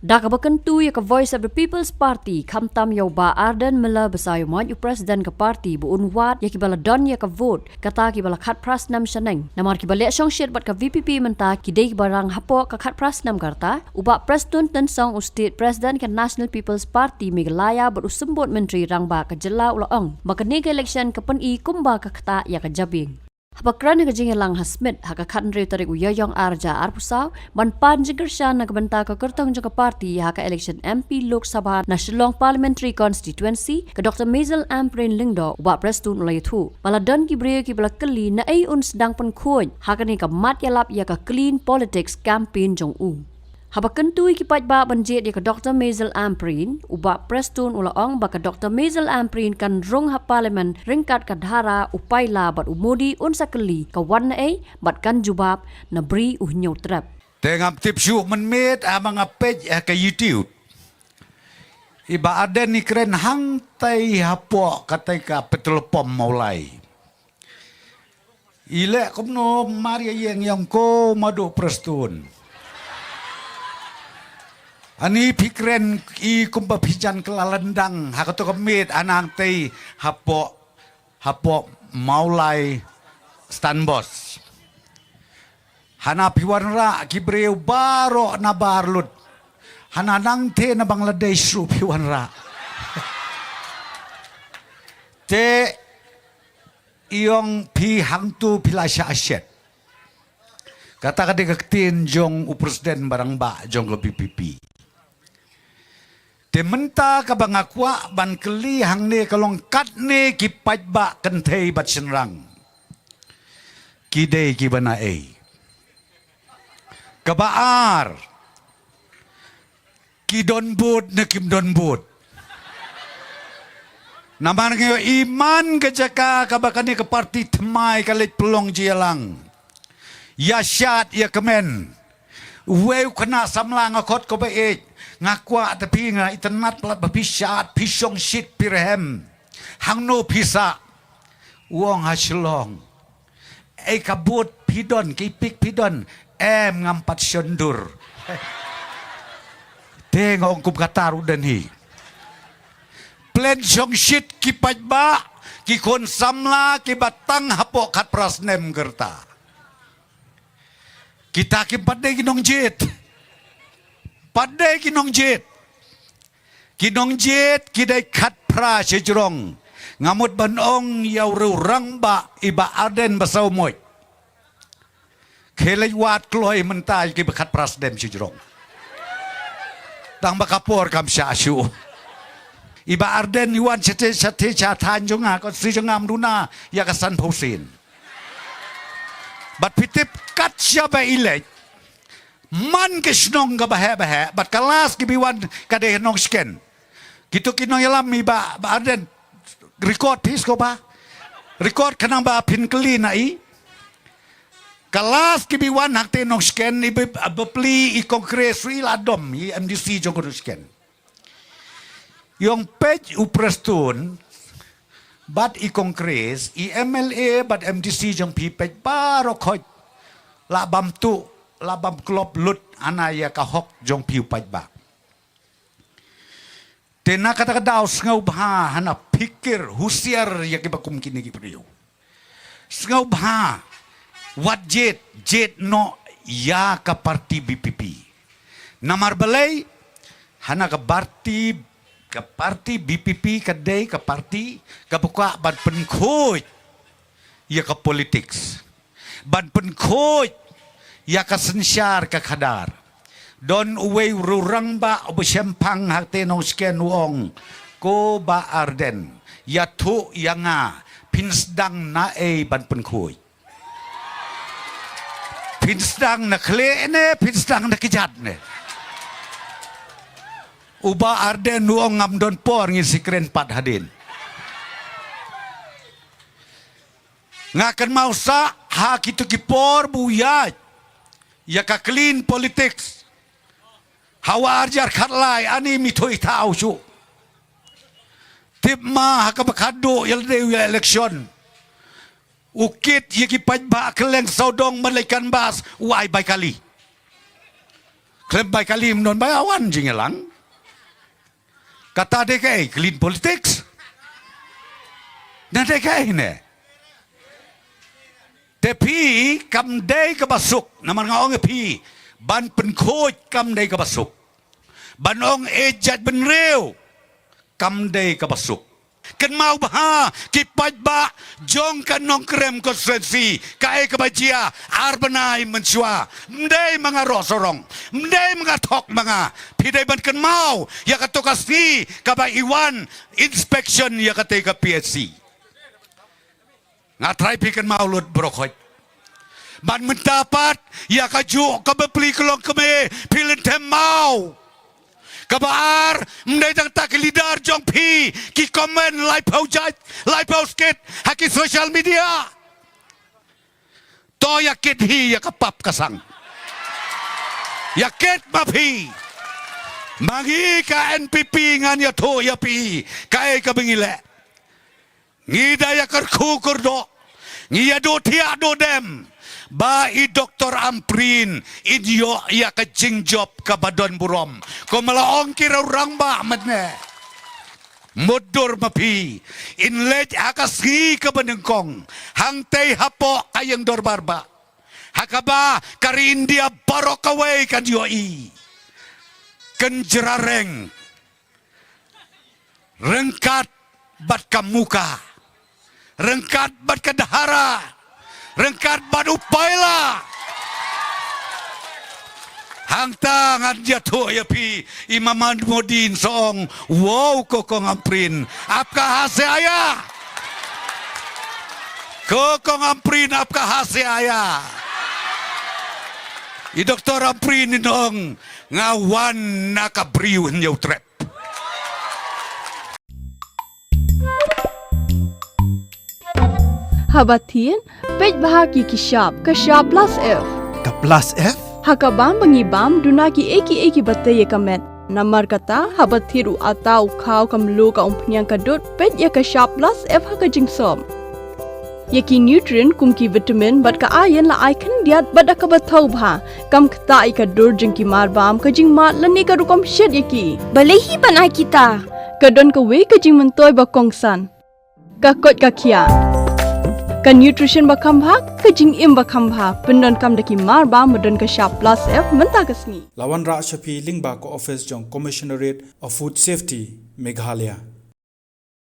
Daka berkentu ya ke Voice of the People's Party kamtam ya ba Arden mela besayu maju presiden ke parti bu unwat ya kibala don ya ke vote kata kibala khat pras nam shaneng namar kibala song shit bat ke VPP menta kidei barang hapo ke khat pras nam karta uba preston ten song state president ke National People's Party Meghalaya berusembut menteri rangba ke jela ulaong makani ke election ke pen I kumba ke kata ya ke jabing Habakran ke jingelang hasmit haka khandre tarik uyayong arja arpusaw banpan jigersyan nagbanta ke kertong jangka parti haka election MP Lok Sabha na Shillong Parliamentary Constituency ke Dr. Maisel Amprin Lingdo wa prestun ulay thu baladon kibriyo kibala keli na ay sedang penkuy haka ni ke mat yalap ya ke clean politics campaign jong u Habakentui kipat ba banjit ya ke Dr. Maisel Amprin uba prestun ulaong ba ke Dr. Maisel Amprin kan rong ha parlimen ringkat kadhara upayla bat umudi unsakeli kawan na ay bat kan jubab na bri uhnyaw trap. Tengah tipsu menmit mga page ke YouTube. Iba ada ni keren hangtai hapo katai ka petrol pom maulai. Ile kumno Maria yang ko madu prestun. Ani pikren I kumpa pijan kelalendang hakato kemit anang tei hapo maulai stanbos. Hana piwanra kibreu baro na barlut. Hana nang te na Bangladesh ru piwanra. Te iyong pi hangtu pilasya asyet. Kata kadikaktin jong upresiden barang ba jong ke PPP. Dementa ka bangakwa ban keli hang ne kalong kat ne ki paj ba kentei bat senrang. Kidei ki bana ei. Kabaar. Ki don bud ne kim don bud. Naman ngayo iman ka jaka kabakani ka parti temai kalit pelong jialang. Ya syat ya kemen. Weu kena samlang akot ko baik. Ngakwa tapi nga internet pala bapisat pisong shit pirhem hang no pisa wong hasilong kabut pidon kipik pidon ngampat sendur tengok kum kataru dan hi plan song shit kipat ba ki kon samla ki batang hapo kat prasnem gerta kita kipat de ginong jit Padai kinong jit kidai kat pra sejrong ngamut banong yaw rang ba iba arden basaw moy kelay wat kloy mentai ki kat pras dem sejrong tang bakapor kam syasyu iba arden yuan sete chatan jonga ko si jongam duna ya kasan posin bat pitip kat syaba ilek man kisnong ka bahe bat kalas kibiwan kadeh nong sken gitu kinong yalam iba arden record pis ko ba record kanang ba pin keli na I kalas kibiwan hakte nong sken ibe bepli I kongres ri ladom I MDC jong ko sken yung page uprestun bat I kongres I MLA bat MDC jong pi page baro koy la bam tu labam klop lut anaya kahok jong piu pajba. Tena kata kadaw sengaw bha hana pikir husiar ya kibakum kini kipriyo. Sengaw bha wat jet no ya ka parti BPP. Namar balay hana ka parti BPP kadai ka parti ka buka ban penkhoy ya ka politics. Ban penkhoy ya kasensyar ka kadar don uwe rurang ba obsempang hakte nong sken wong ko ba arden ya thu ya nga pinsdang na ban penkuy pinsdang na kle ne pinsdang na kijat ne uba arden wong ngam don por ngi sikren pat hadin ngakan mau sa ha kitu kipor buyat ya ka clean politics hawa arjar khatlai ani mitoi tau chu tip ma haka bakado yalde election ukit yaki pajba keleng saudong malaikan bas uai bai kali Klaim by kalim non by awan jingelang. Kata DKI clean politics. Na DKI ne. Tapi kamday kabasuk naman nga ong pi ban penkhoj kamday kabasuk. Banong ejat benrew kamday kabasuk. Kan mau bah kipat ba jong kan nong krem konstitusi kae kabajia arbanai mensua mdai mga rosorong mdai mga tok mga pidai ban kan mau ya katokasi kaba iwan inspection ya katay ka PSC nga try pi kan mau lut brokhoy ban mendapat ya kaju kabepli kelong keme pilin tem mau kabar mendai tang tak lidar jong pi ki komen live post skit haki social media to yakit hi yakapap kasang yakit mapi mangi ka NPP ngan ya to ya pi kai ka bengile ngida ya kerku kurdo ngia do tia do dem ba i Dr. Amprin idyo ya ka jingjop ka badon burom ko malaong kira urang ba madne mudur mapi inlet akasgi ka banengkong hangtay hapo kayang dorbarba hakaba kari India barokaway kan yoi kenjerareng rengkat bat kamuka rengkat bat kadahara rengkat badu paila hangtangan jatuh ya pi Imaman Modin song wow kokong Amprin apkah hasaya kokong Amprin apkah hasaya i Dr. Amprin inong ngawan nakabriw nyaw trep Habatin, pej bahagi kishap, kashap plus F. Ka plus F? Hakabam bangibam dunaki eki batay kamet. Namar kata habatiru atau kau kamlu ka umpnyang kadut pej ya kashap plus F haka jingsom. Yaki nutrient kumki vitamin bat ka ayan la icon diat bat akabatau bha. Kam kata ikadur jingki marbam ka jing mat lani ka rukom shed yaki. Balehi banai kita. Kadon ka we ka jing mentoy bakongsan. Kakot kakia. Ka nutrition bakam bhak ka jing im bakam bha pendon kam daki mar ba modon ka sharp plus F menta kasni Lawan Ra Shafi Lingba ko office jong Commissionerate of Food Safety Meghalaya